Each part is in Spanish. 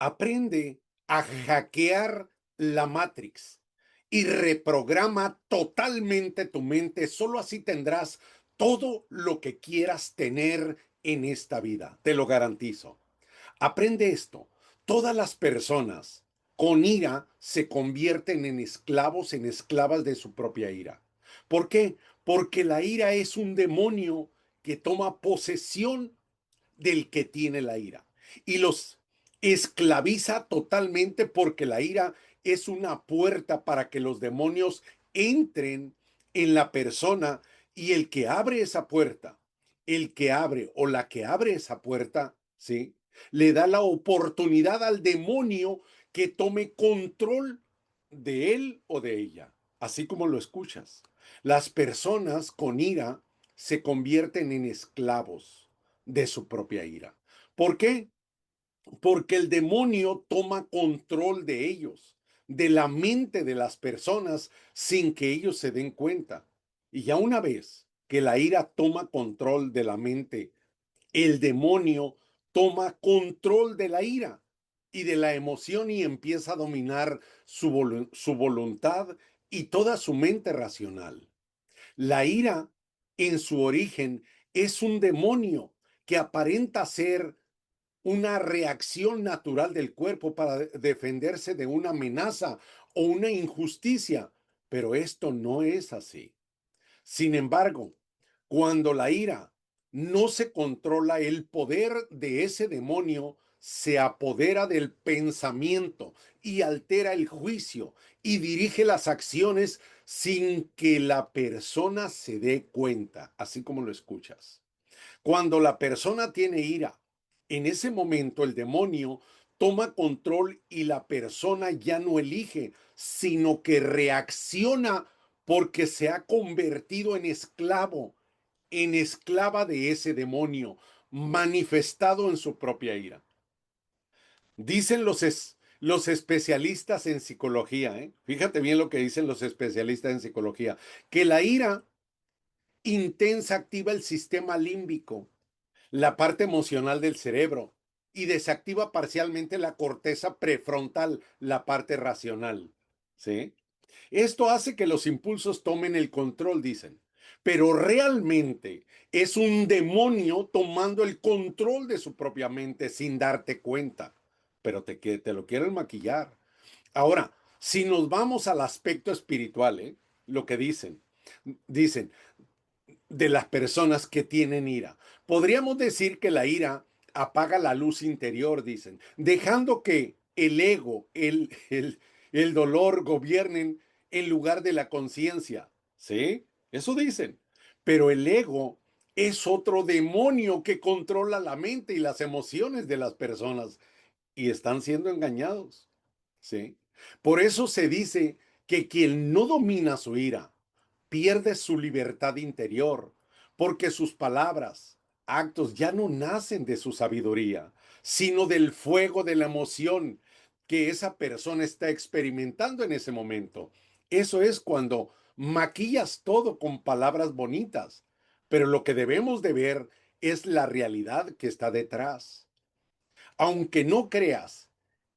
Aprende a hackear la Matrix y reprograma totalmente tu mente. Solo así tendrás todo lo que quieras tener en esta vida. Te lo garantizo. Aprende esto. Todas las personas con ira se convierten en esclavos, en esclavas de su propia ira. ¿Por qué? Porque la ira es un demonio que toma posesión del que tiene la ira y los esclaviza totalmente, porque la ira es una puerta para que los demonios entren en la persona, y el que abre esa puerta, el que abre o la que abre esa puerta, ¿sí? Le da la oportunidad al demonio que tome control de él o de ella, así como lo escuchas. Las personas con ira se convierten en esclavos de su propia ira. ¿Por qué? Porque el demonio toma control de ellos, de la mente de las personas, sin que ellos se den cuenta. Y ya una vez que la ira toma control de la mente, el demonio toma control de la ira y de la emoción, y empieza a dominar su voluntad y toda su mente racional. La ira, en su origen, es un demonio que aparenta ser una reacción natural del cuerpo para defenderse de una amenaza o una injusticia, pero esto no es así. Sin embargo, cuando la ira no se controla, el poder de ese demonio se apodera del pensamiento y altera el juicio y dirige las acciones sin que la persona se dé cuenta, así como lo escuchas. Cuando la persona tiene ira, en ese momento el demonio toma control y la persona ya no elige, sino que reacciona, porque se ha convertido en esclava de ese demonio, manifestado en su propia ira. Dicen los especialistas en psicología, fíjate bien lo que dicen los especialistas en psicología, que la ira intensa activa el sistema límbico, la parte emocional del cerebro, y desactiva parcialmente la corteza prefrontal, la parte racional. ¿Sí? Esto hace que los impulsos tomen el control, dicen. Pero realmente es un demonio tomando el control de su propia mente sin darte cuenta. Pero te lo quieren maquillar. Ahora, si nos vamos al aspecto espiritual, lo que dicen, de las personas que tienen ira. Podríamos decir que la ira apaga la luz interior, dicen, dejando que el ego, el dolor gobiernen en lugar de la conciencia. ¿Sí? Eso dicen. Pero el ego es otro demonio que controla la mente y las emociones de las personas, y están siendo engañados. ¿Sí? Por eso se dice que quien no domina su ira pierde su libertad interior, porque sus palabras, actos ya no nacen de su sabiduría, sino del fuego de la emoción que esa persona está experimentando en ese momento. Eso es cuando maquillas todo con palabras bonitas, pero lo que debemos de ver es la realidad que está detrás. Aunque no creas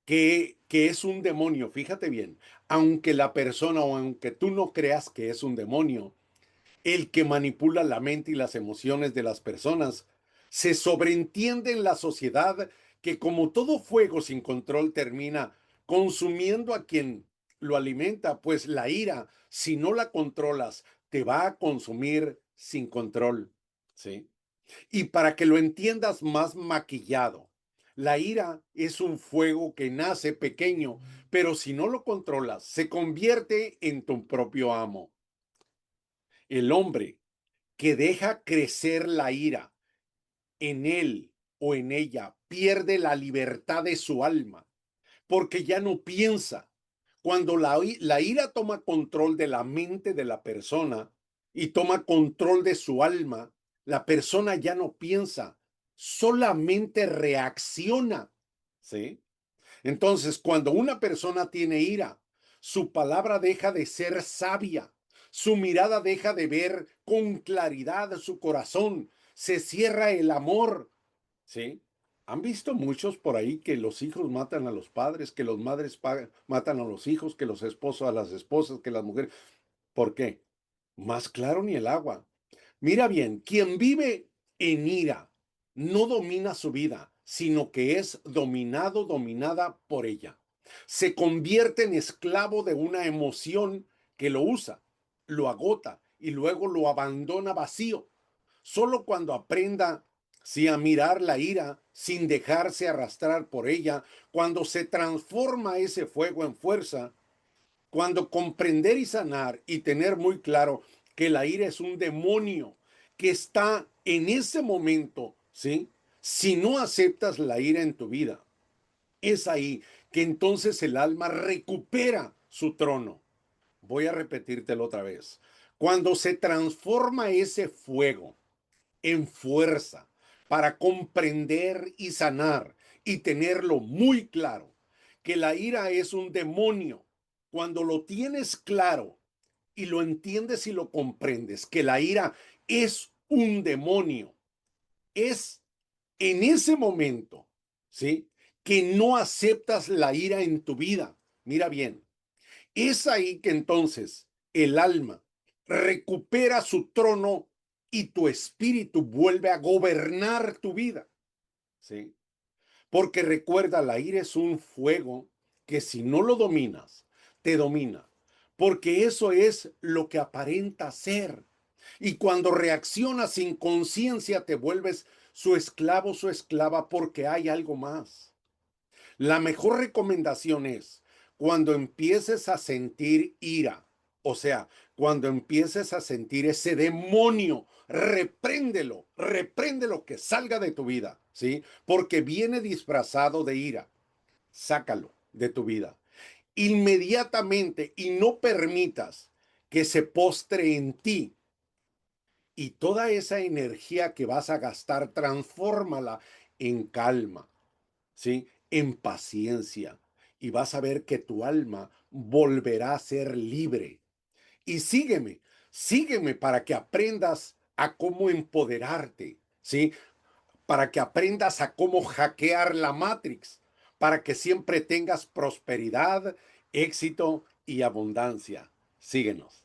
que es un demonio, fíjate bien, aunque la persona, o aunque tú no creas que es un demonio, el que manipula la mente y las emociones de las personas, se sobreentiende en la sociedad que, como todo fuego sin control, termina consumiendo a quien lo alimenta, pues la ira, si no la controlas, te va a consumir sin control. ¿Sí? Y para que lo entiendas más maquillado, la ira es un fuego que nace pequeño, pero si no lo controlas, se convierte en tu propio amo. El hombre que deja crecer la ira en él o en ella pierde la libertad de su alma, porque ya no piensa. Cuando la ira toma control de la mente de la persona y toma control de su alma, la persona ya no piensa, solamente reacciona. ¿Sí? Entonces, cuando una persona tiene ira, su palabra deja de ser sabia, su mirada deja de ver con claridad, su corazón se cierra el amor. ¿Sí? ¿Han visto muchos por ahí que los hijos matan a los padres, que los madres matan a los hijos, que los esposos a las esposas, que las mujeres? ¿Por qué? Más claro ni el agua. Mira bien, quien vive en ira no domina su vida, sino que es dominado, dominada por ella. Se convierte en esclavo de una emoción que lo usa, lo agota y luego lo abandona vacío. Solo cuando aprenda, sí, a mirar la ira sin dejarse arrastrar por ella, cuando se transforma ese fuego en fuerza, cuando comprender y sanar y tener muy claro que la ira es un demonio que está en ese momento, ¿sí? Si no aceptas la ira en tu vida, es ahí que entonces el alma recupera su trono. Voy a repetírtelo otra vez. Cuando se transforma ese fuego en fuerza para comprender y sanar y tenerlo muy claro, que la ira es un demonio. Cuando lo tienes claro y lo entiendes y lo comprendes, que la ira es un demonio, es en ese momento, ¿sí? Que no aceptas la ira en tu vida. Mira bien, es ahí que entonces el alma recupera su trono y tu espíritu vuelve a gobernar tu vida, ¿sí? Porque recuerda, la ira es un fuego que si no lo dominas, te domina. Porque eso es lo que aparenta ser. Y cuando reaccionas sin conciencia, te vuelves su esclavo, su esclava, porque hay algo más. La mejor recomendación es cuando empieces a sentir ira, o sea, cuando empieces a sentir ese demonio, repréndelo que salga de tu vida, ¿sí? Porque viene disfrazado de ira. Sácalo de tu vida inmediatamente y no permitas que se postre en ti. Y toda esa energía que vas a gastar, transfórmala en calma, ¿sí? En paciencia. Y vas a ver que tu alma volverá a ser libre. Y sígueme para que aprendas a cómo empoderarte, ¿sí? Para que aprendas a cómo hackear la Matrix, para que siempre tengas prosperidad, éxito y abundancia. Síguenos.